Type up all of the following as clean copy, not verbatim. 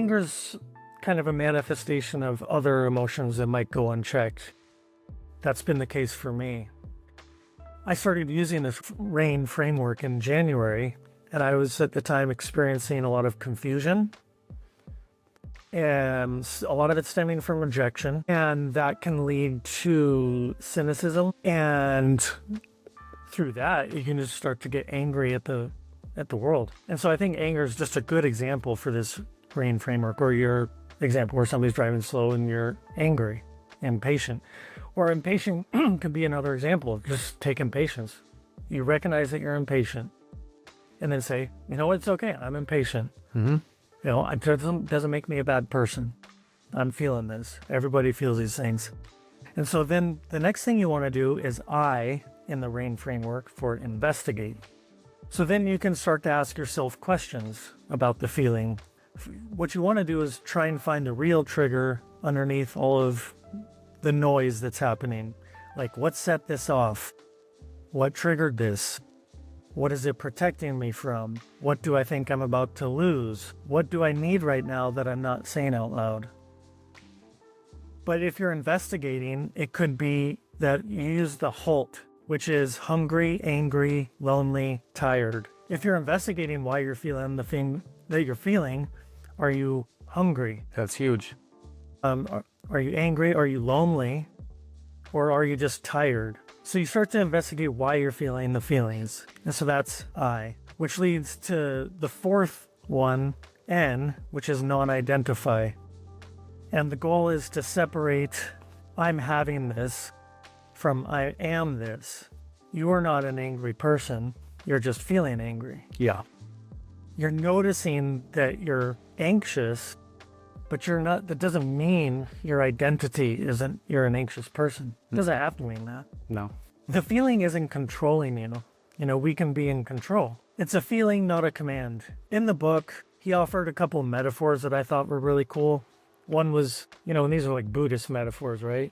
anger's kind of a manifestation of other emotions that might go unchecked. That's been the case for me. I started using this RAIN framework in January, and I was at the time experiencing a lot of confusion, and a lot of it stemming from rejection, and that can lead to cynicism, and through that you can just start to get angry at the world. And so I think anger is just a good example for this RAIN framework, or your example where somebody's driving slow and you're angry, impatient. Or impatient could be another example. Just take impatience. You recognize that you're impatient, and then say, you know what, it's okay, I'm impatient. You know, it doesn't make me a bad person. I'm feeling this. Everybody feels these things. And so then the next thing you want to do is I, in the RAIN framework, for investigate. So then you can start to ask yourself questions about the feeling. What you want to do is try and find the real trigger underneath all of the noise that's happening. Like, what set this off? What triggered this? What is it protecting me from? What do I think I'm about to lose? What do I need right now that I'm not saying out loud? But if you're investigating, it could be that you use the HALT, which is hungry, angry, lonely, tired. If you're investigating why you're feeling the thing that you're feeling, are you hungry? That's huge. Are you angry? Are you lonely? Or are you just tired? So you start to investigate why you're feeling the feelings. And so that's I, which leads to the fourth one, N, which is non-identify. And the goal is to separate I'm having this from I am this. You are not an angry person. You're just feeling angry. Yeah. You're noticing that you're anxious, but you're not. That doesn't mean your identity isn't you're an anxious person. It doesn't have to mean that. No. The feeling isn't controlling you. You know, we can be in control. It's a feeling, not a command. In the book, he offered a couple of metaphors that I thought were really cool. One was, you know, and these are like Buddhist metaphors, right?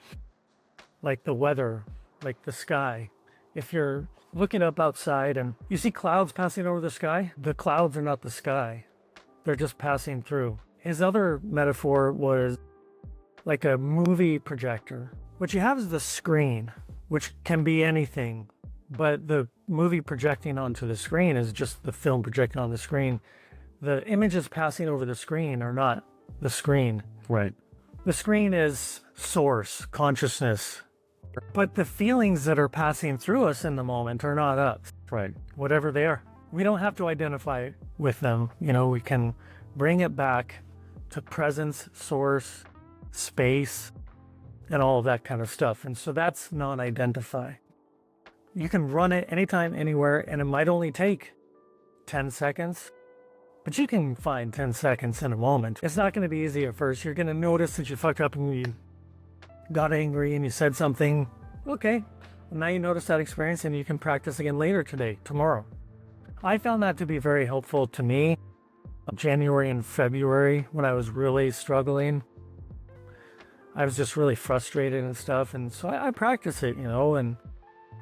Like the weather, like the sky. If you're looking up outside and you see clouds passing over the sky, the clouds are not the sky. They're just passing through. His other metaphor was like a movie projector. What you have is the screen, which can be anything, but the movie projecting onto the screen is just the film projecting on the screen. The images passing over the screen are not the screen. Right. The screen is source, consciousness. But the feelings that are passing through us in the moment are not us. Right. Whatever they are. We don't have to identify with them. You know, we can bring it back to presence, source, space, and all of that kind of stuff. And so that's non-identify. You can run it anytime, anywhere, and it might only take 10 seconds. But you can find 10 seconds in a moment. It's not going to be easy at first. You're going to notice that you fucked up and you got angry and you said something. Okay, well, now you notice that experience and you can practice again later today, tomorrow. I found that to be very helpful to me. January and February, when I was really struggling, I was just really frustrated and stuff. And so I practiced it, you know, and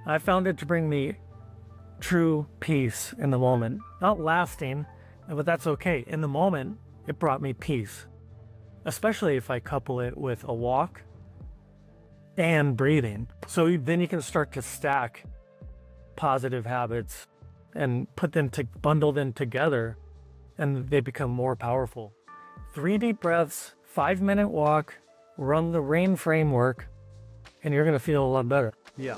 I found it to bring me true peace in the moment. Not lasting, but that's okay. In the moment, it brought me peace. Especially if I couple it with a walk and breathing. So then you can start to stack positive habits and put them to bundle them together, and they become more powerful. 3 deep breaths, 5-minute walk, run the RAIN framework, and you're going to feel a lot better. Yeah.